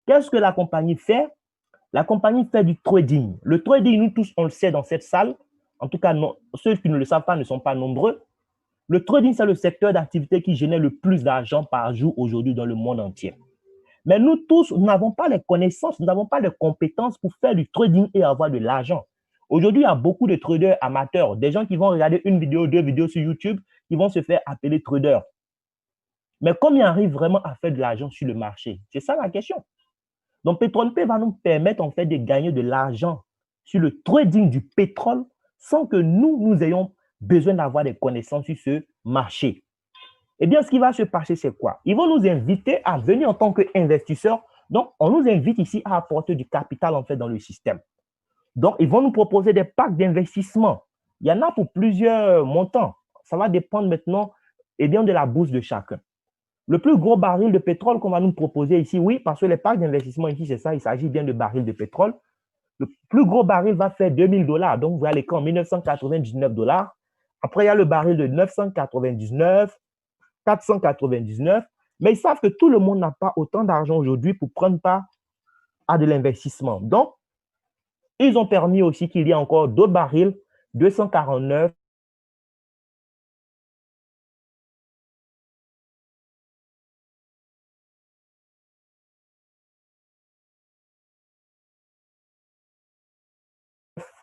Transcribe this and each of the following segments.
Qu'est-ce que la compagnie fait? La compagnie fait du trading. Le trading, nous tous, on le sait dans cette salle. En tout cas, non, ceux qui ne le savent pas ne sont pas nombreux. Le trading, c'est le secteur d'activité qui génère le plus d'argent par jour aujourd'hui dans le monde entier. Mais nous tous, nous n'avons pas les connaissances, nous n'avons pas les compétences pour faire du trading et avoir de l'argent. Aujourd'hui, il y a beaucoup de traders amateurs, des gens qui vont regarder une vidéo, deux vidéos sur YouTube, qui vont se faire appeler traders. Mais comment ils arrivent vraiment à faire de l'argent sur le marché? C'est ça la question. Donc, PetroNP va nous permettre en fait de gagner de l'argent sur le trading du pétrole sans que nous ayons besoin d'avoir des connaissances sur ce marché. Eh bien, ce qui va se passer, c'est quoi? Ils vont nous inviter à venir en tant qu'investisseurs. Donc, on nous invite ici à apporter du capital en fait dans le système. Donc, ils vont nous proposer des packs d'investissement. Il y en a pour plusieurs montants. Ça va dépendre maintenant eh bien, de la bourse de chacun. Le plus gros baril de pétrole qu'on va nous proposer ici, oui, parce que les packs d'investissement ici, c'est ça, il s'agit bien de barils de pétrole. Le plus gros baril va faire 2000 $. Donc, vous voyez l'écran, 1999 $. Après, il y a le baril de 999, 499. Mais ils savent que tout le monde n'a pas autant d'argent aujourd'hui pour prendre part à de l'investissement. Donc, ils ont permis aussi qu'il y ait encore d'autres barils, 249,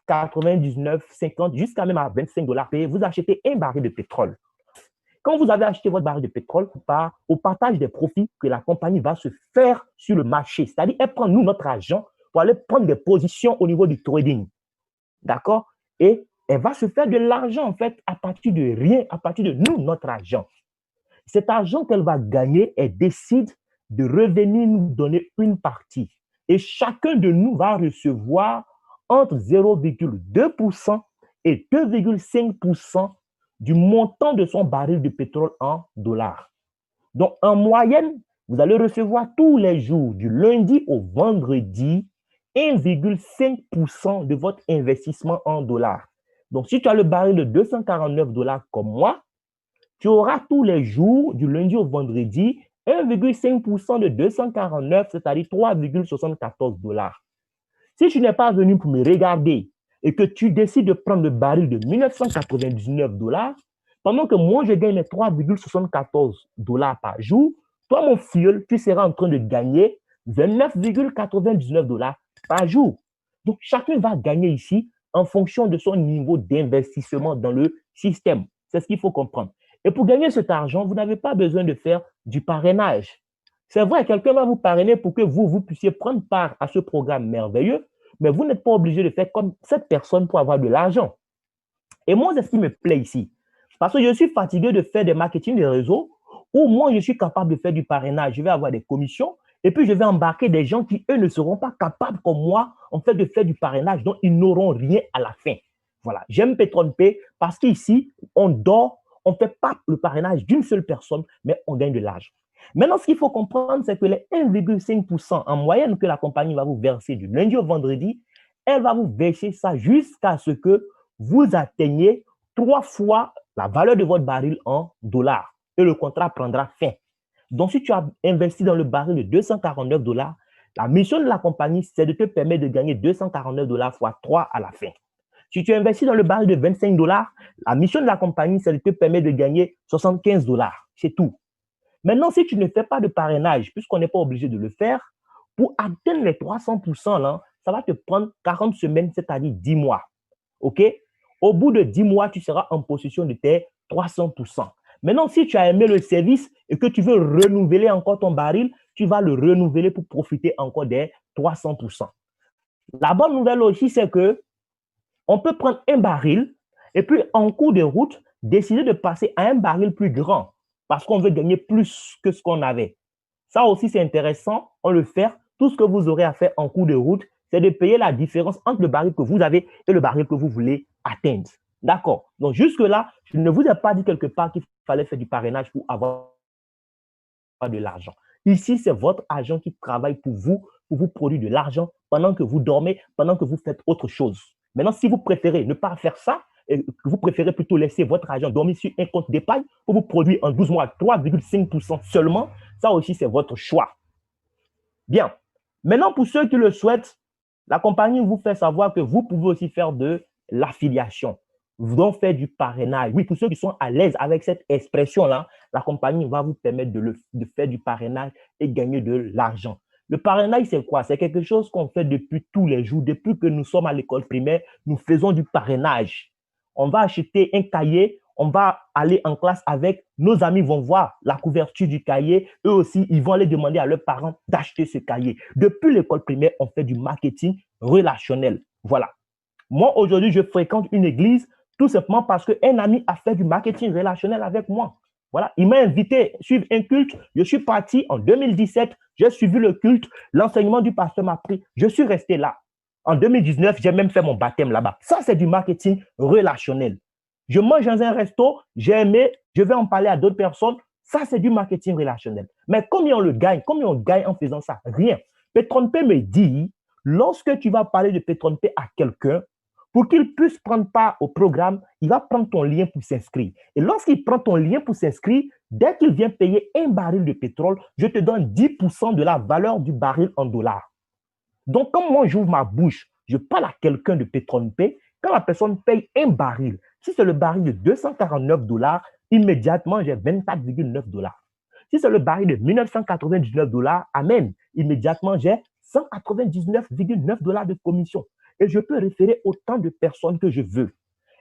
$99, 50, jusqu'à même à 25 $ payés. Vous achetez un baril de pétrole. Quand vous avez acheté votre baril de pétrole, au partage des profits que la compagnie va se faire sur le marché, c'est-à-dire elle prend nous notre argent pour aller prendre des positions au niveau du trading. D'accord? Et elle va se faire de l'argent en fait à partir de rien, à partir de nous, notre argent. Cet argent qu'elle va gagner, elle décide de revenir nous donner une partie. Et chacun de nous va recevoir entre 0,2% et 2,5% du montant de son baril de pétrole en dollars. Donc, en moyenne, vous allez recevoir tous les jours, du lundi au vendredi, 1,5% de votre investissement en dollars. Donc, si tu as le baril de 249 $ comme moi, tu auras tous les jours, du lundi au vendredi, 1,5% de 249, c'est-à-dire 3,74 $. Si tu n'es pas venu pour me regarder et que tu décides de prendre le baril de 1999 $, pendant que moi, je gagne mes 3,74 $ par jour, toi, mon filleul, tu seras en train de gagner 29,99 $ par jour. Donc, chacun va gagner ici en fonction de son niveau d'investissement dans le système. C'est ce qu'il faut comprendre. Et pour gagner cet argent, vous n'avez pas besoin de faire du parrainage. C'est vrai, quelqu'un va vous parrainer pour que vous puissiez prendre part à ce programme merveilleux, mais vous n'êtes pas obligé de faire comme cette personne pour avoir de l'argent. Et moi, c'est ce qui me plaît ici. Parce que je suis fatigué de faire des marketing de réseau où moi, je suis capable de faire du parrainage. Je vais avoir des commissions et puis je vais embarquer des gens qui, eux, ne seront pas capables comme moi, en fait, de faire du parrainage, donc ils n'auront rien à la fin. Voilà, j'aime PetroNP parce qu'ici, on dort, on ne fait pas le parrainage d'une seule personne, mais on gagne de l'argent. Maintenant, ce qu'il faut comprendre, c'est que les 1,5% en moyenne que la compagnie va vous verser du lundi au vendredi, elle va vous verser ça jusqu'à ce que vous atteignez 3 fois la valeur de votre baril en dollars et le contrat prendra fin. Donc, si tu as investi dans le baril de 249 $, la mission de la compagnie, c'est de te permettre de gagner 249 $ fois 3 à la fin. Si tu investis dans le baril de 25 $, la mission de la compagnie, c'est de te permettre de gagner 75 $. C'est tout. Maintenant, si tu ne fais pas de parrainage, puisqu'on n'est pas obligé de le faire, pour atteindre les 300%, là, ça va te prendre 40 semaines, c'est-à-dire 10 mois. OK? Au bout de 10 mois, tu seras en possession de tes 300%. Maintenant, si tu as aimé le service et que tu veux renouveler encore ton baril, tu vas le renouveler pour profiter encore des 300%. La bonne nouvelle aussi, c'est que on peut prendre un baril et puis en cours de route, décider de passer à un baril plus grand parce qu'on veut gagner plus que ce qu'on avait. Ça aussi, c'est intéressant. On le fait. Tout ce que vous aurez à faire en cours de route, c'est de payer la différence entre le baril que vous avez et le baril que vous voulez atteindre. D'accord. Donc, jusque-là, je ne vous ai pas dit quelque part qu'il fallait faire du parrainage pour avoir de l'argent. Ici, c'est votre agent qui travaille pour vous produire de l'argent pendant que vous dormez, pendant que vous faites autre chose. Maintenant, si vous préférez ne pas faire ça, et que vous préférez plutôt laisser votre argent dormir sur un compte d'épargne pour vous produire en 12 mois 3,5% seulement, ça aussi, c'est votre choix. Bien. Maintenant, pour ceux qui le souhaitent, la compagnie vous fait savoir que vous pouvez aussi faire de l'affiliation. Vous devez faire du parrainage. Oui, pour ceux qui sont à l'aise avec cette expression-là, la compagnie va vous permettre de faire du parrainage et gagner de l'argent. Le parrainage, c'est quoi? C'est quelque chose qu'on fait depuis tous les jours. Depuis que nous sommes à l'école primaire, nous faisons du parrainage. On va acheter un cahier, on va aller en classe avec, nos amis vont voir la couverture du cahier, eux aussi, ils vont aller demander à leurs parents d'acheter ce cahier. Depuis l'école primaire, on fait du marketing relationnel. Voilà. Moi, aujourd'hui, je fréquente une église tout simplement parce qu'un ami a fait du marketing relationnel avec moi. Voilà, il m'a invité à suivre un culte. Je suis parti en 2017, j'ai suivi le culte, l'enseignement du pasteur m'a pris, je suis resté là. En 2019, j'ai même fait mon baptême là-bas. Ça, c'est du marketing relationnel. Je mange dans un resto, j'ai aimé, je vais en parler à d'autres personnes. Ça, c'est du marketing relationnel. Mais combien on le gagne? Combien on gagne en faisant ça? Rien. PatronPay me dit, lorsque tu vas parler de PatronPay à quelqu'un, pour qu'il puisse prendre part au programme, il va prendre ton lien pour s'inscrire. Et lorsqu'il prend ton lien pour s'inscrire, dès qu'il vient payer un baril de pétrole, je te donne 10% de la valeur du baril en dollars. Donc, quand moi j'ouvre ma bouche, je parle à quelqu'un de PatronPay, quand la personne paye un baril, si c'est le baril de 249 dollars, immédiatement j'ai 24,9 dollars. Si c'est le baril de 1999 dollars, amen, immédiatement j'ai 199,9 dollars de commission. Et je peux référer autant de personnes que je veux.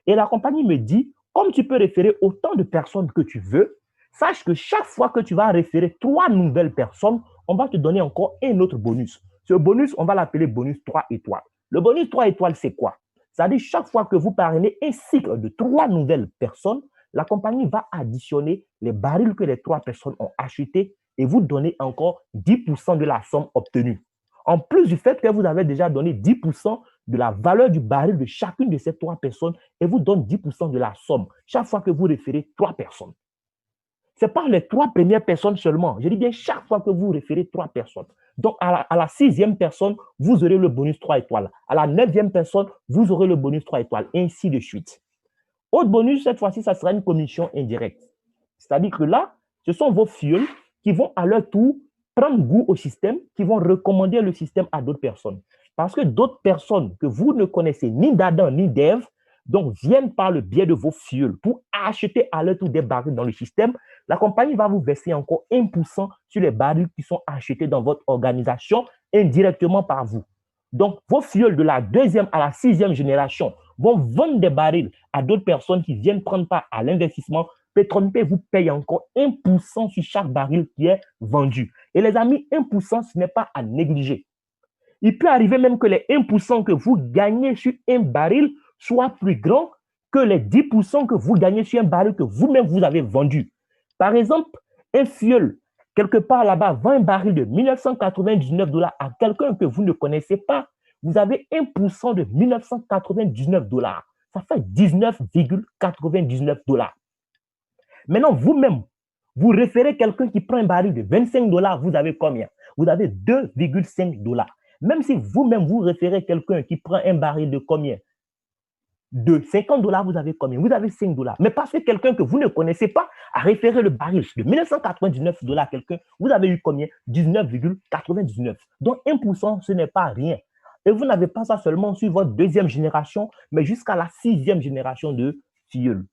Et la compagnie me dit, comme tu peux référer autant de personnes que tu veux, sache que chaque fois que tu vas référer 3 nouvelles personnes, on va te donner encore un autre bonus. Ce bonus, on va l'appeler bonus 3 étoiles. Le bonus 3 étoiles, c'est quoi? C'est-à-dire, chaque fois que vous parrainez un cycle de 3 nouvelles personnes, la compagnie va additionner les barils que les 3 personnes ont achetés et vous donner encore 10% de la somme obtenue. En plus du fait que vous avez déjà donné 10% de la valeur du baril de chacune de ces 3 personnes et vous donne 10% de la somme chaque fois que vous référez 3 personnes. Ce n'est pas les 3 premières personnes seulement. Je dis bien chaque fois que vous référez 3 personnes. Donc, à la 6e personne, vous aurez le bonus 3 étoiles. À la 9e personne, vous aurez le bonus 3 étoiles, et ainsi de suite. Autre bonus, cette fois-ci, ça sera une commission indirecte. C'est-à-dire que là, ce sont vos fioles qui vont à leur tour prendre goût au système, qui vont recommander le système à d'autres personnes. Parce que d'autres personnes que vous ne connaissez ni d'Adam ni d'Ève, donc viennent par le biais de vos fioles pour acheter à leur tour des barils dans le système, la compagnie va vous verser encore 1% sur les barils qui sont achetés dans votre organisation indirectement par vous. Donc, vos fioles de la 2e à la 6e génération vont vendre des barils à d'autres personnes qui viennent prendre part à l'investissement. PatronPay vous paye encore 1% sur chaque baril qui est vendu. Et les amis, 1%, ce n'est pas à négliger. Il peut arriver même que les 1% que vous gagnez sur un baril soient plus grands que les 10% que vous gagnez sur un baril que vous-même vous avez vendu. Par exemple, un fiole, quelque part là-bas, vend un baril de 1999 dollars à quelqu'un que vous ne connaissez pas. Vous avez 1% de 1999 dollars. Ça fait 19,99 dollars. Maintenant, vous-même, vous référez quelqu'un qui prend un baril de 25 dollars, vous avez combien? Vous avez 2,5 dollars. Même si vous-même, vous référez quelqu'un qui prend un baril de combien? De 50 dollars, vous avez combien? Vous avez 5 dollars. Mais parce que quelqu'un que vous ne connaissez pas a référé le baril de 1999 dollars à quelqu'un, vous avez eu combien? 19,99. Donc 1%, ce n'est pas rien. Et vous n'avez pas ça seulement sur votre 2e génération, mais jusqu'à la 6e génération de filleuls.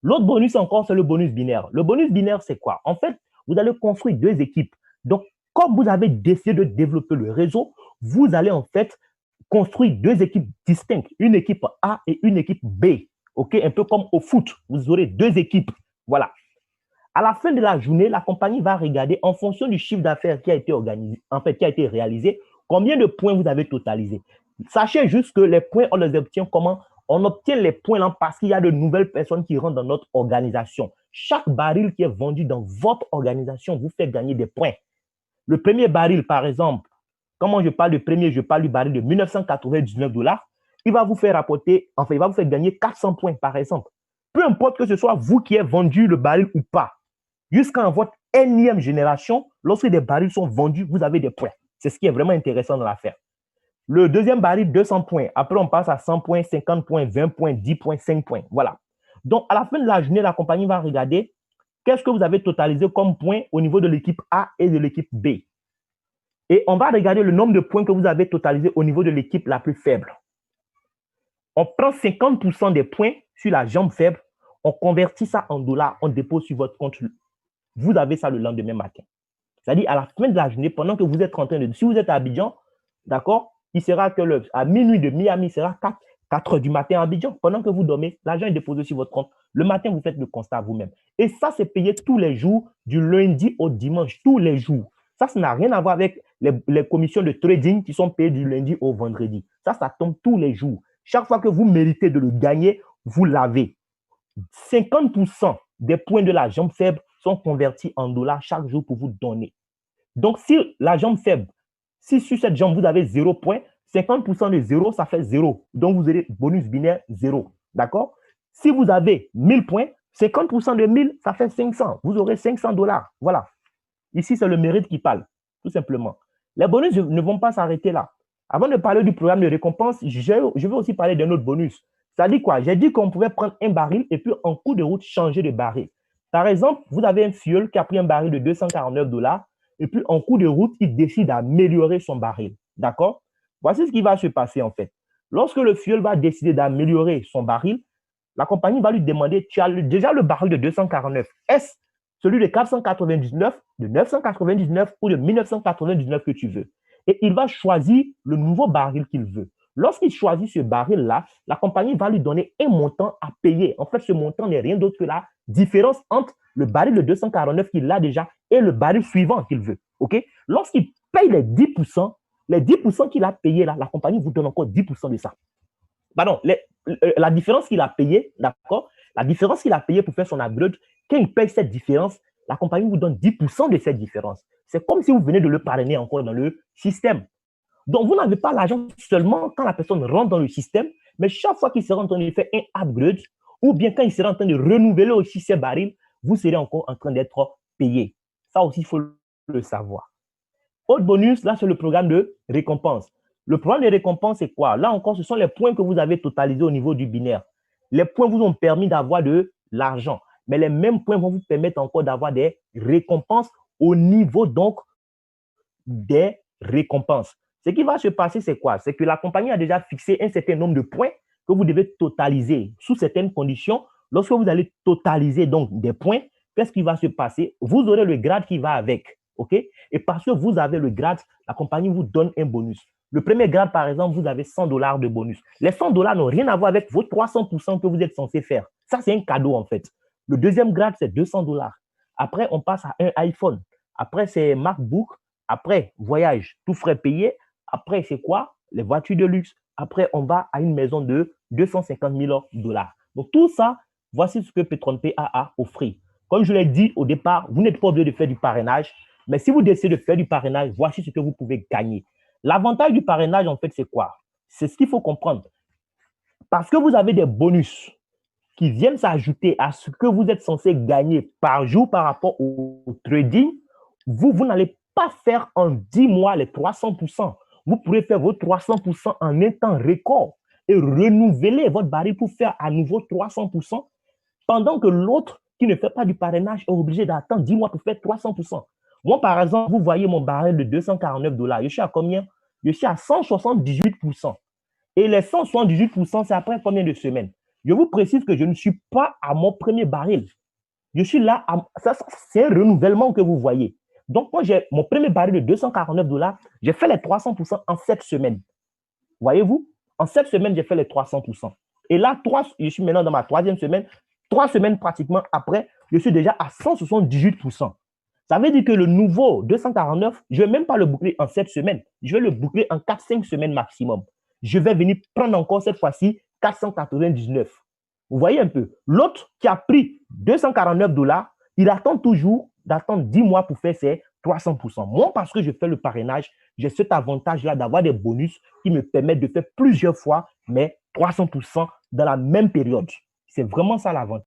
L'autre bonus encore, c'est le bonus binaire. Le bonus binaire, c'est quoi? En fait, vous allez construire 2 équipes. Donc, comme vous avez décidé de développer le réseau, vous allez en fait construire 2 équipes distinctes, une équipe A et une équipe B. OK? Un peu comme au foot, vous aurez 2 équipes. Voilà. À la fin de la journée, la compagnie va regarder en fonction du chiffre d'affaires qui a été organisé, en fait, qui a été réalisé, combien de points vous avez totalisé. Sachez juste que les points, on les obtient comment? On obtient les points là parce qu'il y a de nouvelles personnes qui rentrent dans notre organisation. Chaque baril qui est vendu dans votre organisation vous fait gagner des points. Le premier baril, par exemple, comment je parle du premier, je parle du baril de 1999 dollars, il va vous faire rapporter, enfin, il va vous faire gagner 400 points, par exemple. Peu importe que ce soit vous qui avez vendu le baril ou pas, jusqu'à votre énième génération, lorsque des barils sont vendus, vous avez des points. C'est ce qui est vraiment intéressant dans l'affaire. Le deuxième baril, 200 points. Après, on passe à 100 points, 50 points, 20 points, 10 points, 5 points. Voilà. Donc, à la fin de la journée, la compagnie va regarder qu'est-ce que vous avez totalisé comme points au niveau de l'équipe A et de l'équipe B. Et on va regarder le nombre de points que vous avez totalisé au niveau de l'équipe la plus faible. On prend 50% des points sur la jambe faible, on convertit ça en dollars, on dépose sur votre compte. Vous avez ça le lendemain matin. C'est-à-dire, à la fin de la journée, pendant que vous êtes en train de... Si vous êtes à Abidjan, d'accord, il sera que à minuit de Miami, il sera 4 heures du matin à Abidjan. Pendant que vous dormez, l'argent est déposé sur votre compte. Le matin, vous faites le constat vous-même. Et ça, c'est payé tous les jours, du lundi au dimanche, tous les jours. Ça n'a rien à voir avec les commissions de trading qui sont payées du lundi au vendredi. Ça tombe tous les jours. Chaque fois que vous méritez de le gagner, vous l'avez. 50% des points de la jambe faible sont convertis en dollars chaque jour pour vous donner. Donc, si la jambe faible, si sur cette jambe, vous avez 0 points, 50% de 0, ça fait 0. Donc, vous aurez bonus binaire 0. D'accord? Si vous avez 1000 points, 50% de 1000, ça fait 500. Vous aurez 500 dollars. Voilà. Ici, c'est le mérite qui parle, tout simplement. Les bonus ne vont pas s'arrêter là. Avant de parler du programme de récompense, je vais aussi parler d'un autre bonus. Ça dit quoi? J'ai dit qu'on pouvait prendre un baril et puis en cours de route, changer de baril. Par exemple, vous avez un fuel qui a pris un baril de 249 dollars et puis en cours de route, il décide d'améliorer son baril. D'accord? Voici ce qui va se passer en fait. Lorsque le fuel va décider d'améliorer son baril, la compagnie va lui demander, tu as déjà le baril de 249. Est-ce celui de 499, de 999 ou de 1999 que tu veux? Et il va choisir le nouveau baril qu'il veut. Lorsqu'il choisit ce baril-là, la compagnie va lui donner un montant à payer. En fait, ce montant n'est rien d'autre que la différence entre le baril de 249 qu'il a déjà et le baril suivant qu'il veut. OK? Lorsqu'il paye les 10% qu'il a payé là, la compagnie vous donne encore 10% de ça. Pardon, la différence qu'il a payée, d'accord? La différence qu'il a payée pour faire son upgrade, quand il paye cette différence, la compagnie vous donne 10% de cette différence. C'est comme si vous venez de le parrainer encore dans le système. Donc, vous n'avez pas l'argent seulement quand la personne rentre dans le système, mais chaque fois qu'il sera en train de faire un upgrade, ou bien quand il sera en train de renouveler aussi ses barils, vous serez encore en train d'être payé. Ça aussi, il faut le savoir. Autre bonus, là, c'est le programme de récompense. Le programme de récompense, c'est quoi? Là encore, ce sont les points que vous avez totalisés au niveau du binaire. Les points vous ont permis d'avoir de l'argent, mais les mêmes points vont vous permettre encore d'avoir des récompenses au niveau donc des récompenses. Ce qui va se passer, c'est quoi? C'est que la compagnie a déjà fixé un certain nombre de points que vous devez totaliser sous certaines conditions. Lorsque vous allez totaliser donc des points, qu'est-ce qui va se passer? Vous aurez le grade qui va avec. OK? Et parce que vous avez le grade, la compagnie vous donne un bonus. Le premier grade, par exemple, vous avez 100 dollars de bonus. Les 100 dollars n'ont rien à voir avec vos 300% que vous êtes censé faire. Ça, c'est un cadeau, en fait. Le deuxième grade, c'est 200 dollars. Après, on passe à un iPhone. Après, c'est MacBook. Après, voyage, tout frais payé. Après, c'est quoi? Les voitures de luxe. Après, on va à une maison de 250 000 dollars. Donc, tout ça, voici ce que PetronPay a offert. Comme je l'ai dit au départ, vous n'êtes pas obligé de faire du parrainage. Mais si vous décidez de faire du parrainage, voici ce que vous pouvez gagner. L'avantage du parrainage, en fait, c'est quoi? C'est ce qu'il faut comprendre. Parce que vous avez des bonus qui viennent s'ajouter à ce que vous êtes censé gagner par jour par rapport au trading, vous n'allez pas faire en 10 mois les 300%. Vous pourrez faire vos 300% en un temps record et renouveler votre baril pour faire à nouveau 300%, pendant que l'autre qui ne fait pas du parrainage est obligé d'attendre 10 mois pour faire 300%. Moi, par exemple, vous voyez mon baril de 249 dollars. Je suis à combien? Je suis à 178%. Et les 178%, c'est après combien de semaines? Je vous précise que je ne suis pas à mon premier baril. Je suis là, c'est un renouvellement que vous voyez. Donc, moi, j'ai mon premier baril de 249 dollars, j'ai fait les 300% en 7 semaines. Voyez-vous? En 7 semaines, j'ai fait les 300%. Et là, je suis maintenant dans ma 3e semaine. 3 semaines pratiquement après, je suis déjà à 178%. Ça veut dire que le nouveau 249, je ne vais même pas le boucler en 7 semaines. Je vais le boucler en 4-5 semaines maximum. Je vais venir prendre encore cette fois-ci 499. Vous voyez un peu? L'autre qui a pris 249 dollars, il attend toujours d'attendre 10 mois pour faire ses 300%. Moi, parce que je fais le parrainage, j'ai cet avantage-là d'avoir des bonus qui me permettent de faire plusieurs fois mes 300% dans la même période. C'est vraiment ça l'avantage.